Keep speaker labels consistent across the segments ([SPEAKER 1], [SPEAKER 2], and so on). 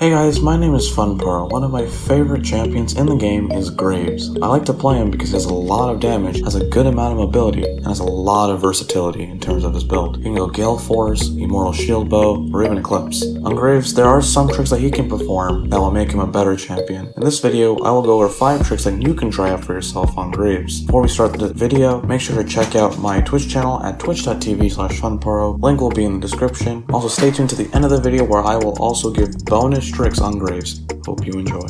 [SPEAKER 1] Hey guys, my name is FunPearl. One of my favorite champions in the game is Graves. I like to play him because he has a lot of damage, has a good amount of mobility, and has a lot of versatility in terms of his build. You can go Gale Force, Immortal Shield Bow, or even Eclipse. On Graves, there are some tricks that he can perform that will make him a better champion. In this video, I will go over 5 tricks that you can try out for yourself on Graves. Before we start the video, make sure to check out my Twitch channel at twitch.tv/FunPearl. Link will be in the description. Also, stay tuned to the end of the video where I will also give bonus tricks on Graves. Hope you enjoy.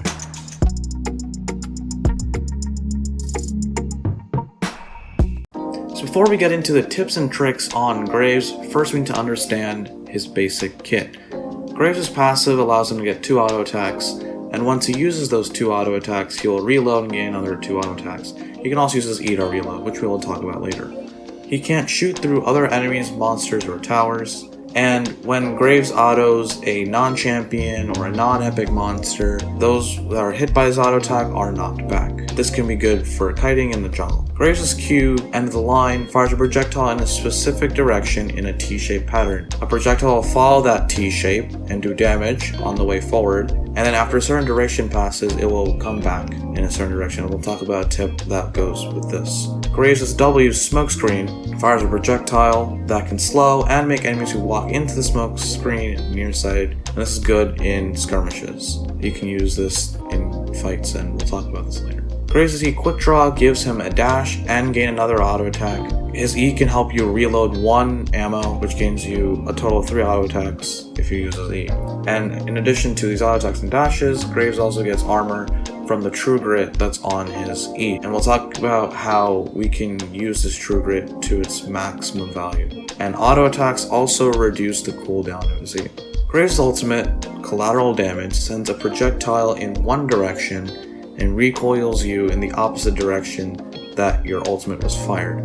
[SPEAKER 1] So before we get into the tips and tricks on Graves, first we need to understand his basic kit. Graves' passive allows him to get 2 auto attacks, and once he uses those 2 auto attacks, he will reload and gain another 2 auto attacks. He can also use his E to reload, which we will talk about later. He can't shoot through other enemies, monsters, or towers. And when Graves autos a non-champion or a non-epic monster, those that are hit by his auto attack are knocked back. This can be good for kiting in the jungle. Graves' Q, end of the line, fires a projectile in a specific direction in a T-shaped pattern. A projectile will follow that T-shape and do damage on the way forward, and then after a certain duration passes, it will come back in a certain direction. We'll talk about a tip that goes with this. Graves' W, Smokescreen, fires a projectile that can slow and make enemies who walk into the smoke screen near sight, and this is good in skirmishes. You can use this in fights, and we'll talk about this later. Graves' E, Quick Draw, gives him a dash and gain another auto attack. His E can help you reload 1 ammo, which gains you a total of 3 auto attacks if you use his E. And in addition to these auto attacks and dashes, Graves also gets armor from the True Grit that's on his E. And we'll talk about how we can use this True Grit to its maximum value. And auto attacks also reduce the cooldown of his E. Graves' ultimate, Collateral Damage, sends a projectile in one direction and recoils you in the opposite direction that your ultimate was fired.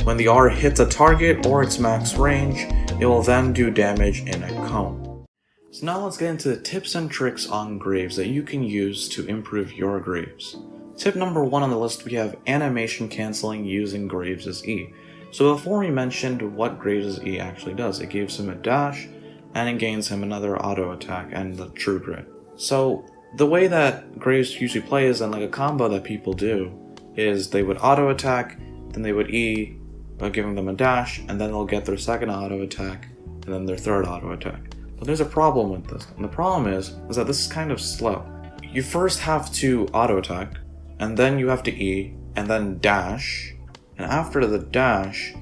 [SPEAKER 1] When the R hits a target or its max range, it will then do damage in a cone. So now let's get into the tips and tricks on Graves that you can use to improve your Graves. Tip number 1 on the list, we have animation cancelling using Graves' E. So before we mentioned what Graves' E actually does, it gives him a dash and it gains him another auto attack and the True Grit. So the way that Graves usually plays, and like a combo that people do, is they would auto attack, then they would E by giving them a dash, and then they'll get their second auto attack, and then their third auto attack. But there's a problem with this, and the problem is that this is kind of slow. You first have to auto attack, and then you have to E, and then dash, and after the dash,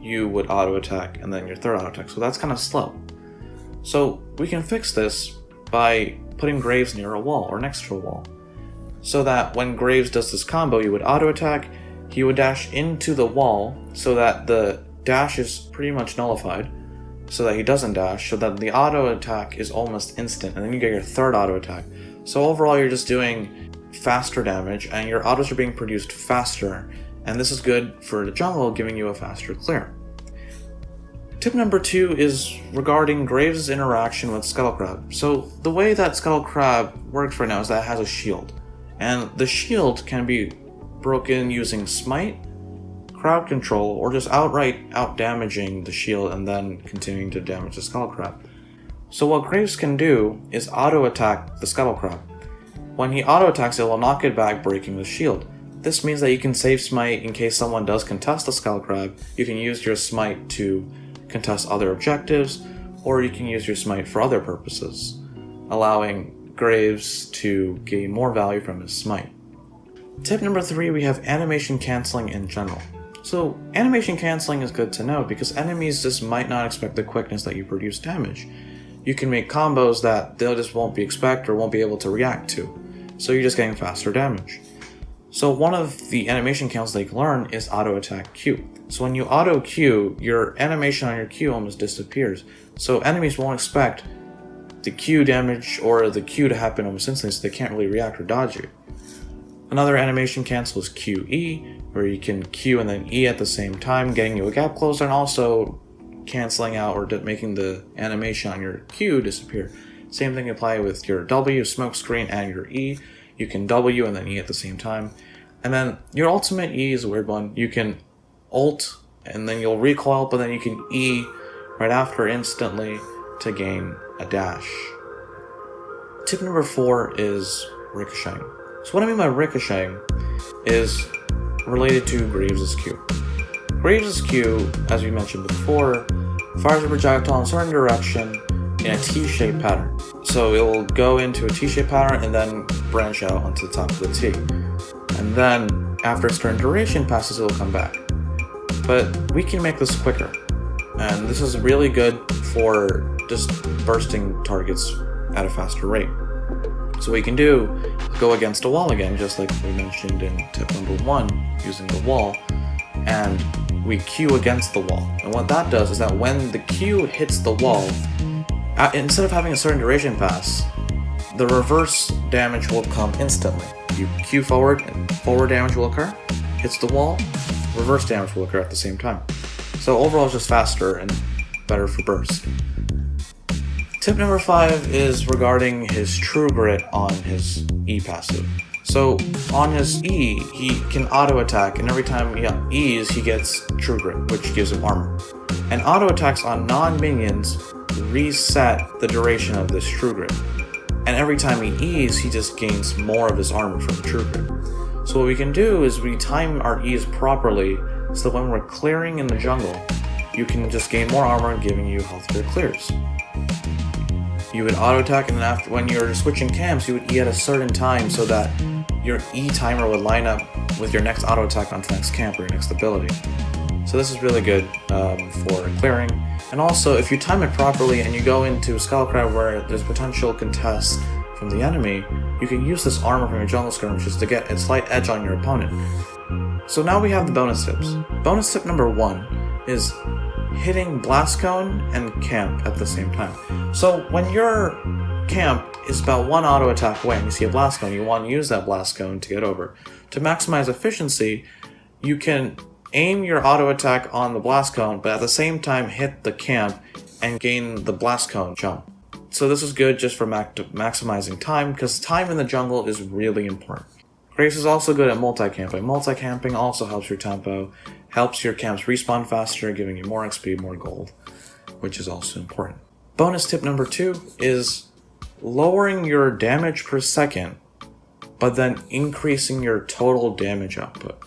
[SPEAKER 1] you would auto attack, and then your third auto attack. So that's kind of slow. So we can fix this by putting Graves near a wall or next to a wall, so that when Graves does this combo, you would auto attack, he would dash into the wall so that the dash is pretty much nullified, so that he doesn't dash, so that the auto attack is almost instant, and then you get your third auto attack. So overall you're just doing faster damage and your autos are being produced faster, and this is good for the jungle, giving you a faster clear. Tip number 2 is regarding Graves' interaction with Scuttlecrab. So the way that Scuttlecrab works right now is that it has a shield, and the shield can be broken using Smite, Crowd Control, or just outright out-damaging the shield and then continuing to damage the Scuttlecrab. So what Graves can do is auto-attack the Scuttlecrab. When he auto-attacks, it will knock it back, breaking the shield. This means that you can save Smite in case someone does contest the Scuttlecrab. You can use your Smite to contest other objectives, or you can use your Smite for other purposes, allowing Graves to gain more value from his Smite. Tip number 3, we have animation cancelling in general. So animation cancelling is good to know because enemies just might not expect the quickness that you produce damage. You can make combos that they just won't be expect or won't be able to react to, so you're just getting faster damage. So one of the animation cancels that you can learn is auto attack Q. So when you auto Q, your animation on your Q almost disappears. So enemies won't expect the Q damage or the Q to happen almost instantly, so they can't really react or dodge you. Another animation cancel is QE, where you can Q and then E at the same time, getting you a gap closer and also canceling out or making the animation on your Q disappear. Same thing apply with your W, Smokescreen, and your E. You can W and then E at the same time. And then your ultimate E is a weird one. You can ult and then you'll recoil, but then you can E right after instantly to gain a dash. Tip number 4 is ricocheting. So what I mean by ricocheting is related to Graves' Q. Graves' Q, as we mentioned before, fires a projectile in a certain direction in a T-shaped pattern. So it will go into a T-shaped pattern and then branch out onto the top of the T. And then, after a certain duration passes, it will come back. But we can make this quicker. And this is really good for just bursting targets at a faster rate. So what we can do is go against a wall again, just like we mentioned in tip number 1, using the wall, and we Q against the wall. And what that does is that when the Q hits the wall, instead of having a certain duration pass, the reverse damage will come instantly. You Q forward, and forward damage will occur, hits the wall, reverse damage will occur at the same time. So overall it's just faster and better for burst. Tip number 5 is regarding his True Grit on his E passive. So on his E, he can auto attack, and every time he E's, he gets True Grit, which gives him armor. And auto attacks on non-minions reset the duration of this True Grit. And every time he E's, he just gains more of his armor from True Grit. So what we can do is we time our E's properly, so that when we're clearing in the jungle, you can just gain more armor, giving you healthier clears. You would auto attack, and then after, when you're switching camps, you would E at a certain time so that your E timer would line up with your next auto attack on the next camp or your next ability. So this is really good for clearing. And also, if you time it properly and you go into Skullcrab where there's potential contest from the enemy, you can use this armor from your jungle skirmishes to get a slight edge on your opponent. So now we have the bonus tips. Bonus tip number 1 is hitting Blast Cone and camp at the same time. So when your camp is about 1 auto attack away and you see a Blast Cone, you want to use that Blast Cone to get over. To maximize efficiency, you can aim your auto attack on the Blast Cone, but at the same time hit the camp and gain the Blast Cone jump. So this is good just for maximizing time, because time in the jungle is really important. Graves is also good at multi-camping. Multi-camping also helps your tempo, helps your camps respawn faster, giving you more XP, more gold, which is also important. Bonus tip number 2 is lowering your damage per second, but then increasing your total damage output.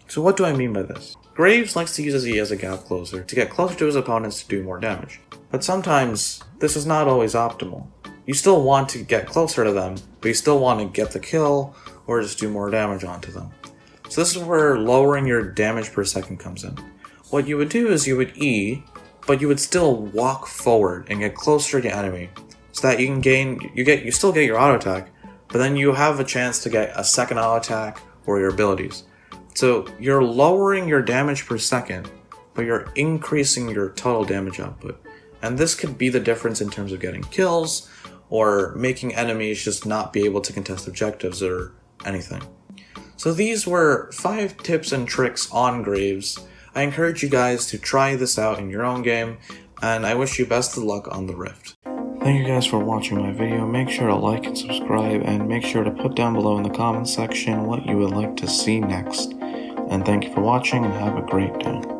[SPEAKER 1] So what do I mean by this? Graves likes to use his E as a gap closer to get closer to his opponents to do more damage. But sometimes, this is not always optimal. You still want to get closer to them, but you still want to get the kill or just do more damage onto them. So this is where lowering your damage per second comes in. What you would do is you would E, but you would still walk forward and get closer to the enemy, so that you can you still get your auto attack, but then you have a chance to get a second auto attack or your abilities. So you're lowering your damage per second, but you're increasing your total damage output. And this could be the difference in terms of getting kills, or making enemies just not be able to contest objectives or anything. So these were 5 tips and tricks on Graves. I encourage you guys to try this out in your own game, and I wish you best of luck on the Rift. Thank you guys for watching my video. Make sure to like and subscribe, and make sure to put down below in the comments section what you would like to see next. And thank you for watching, and have a great day.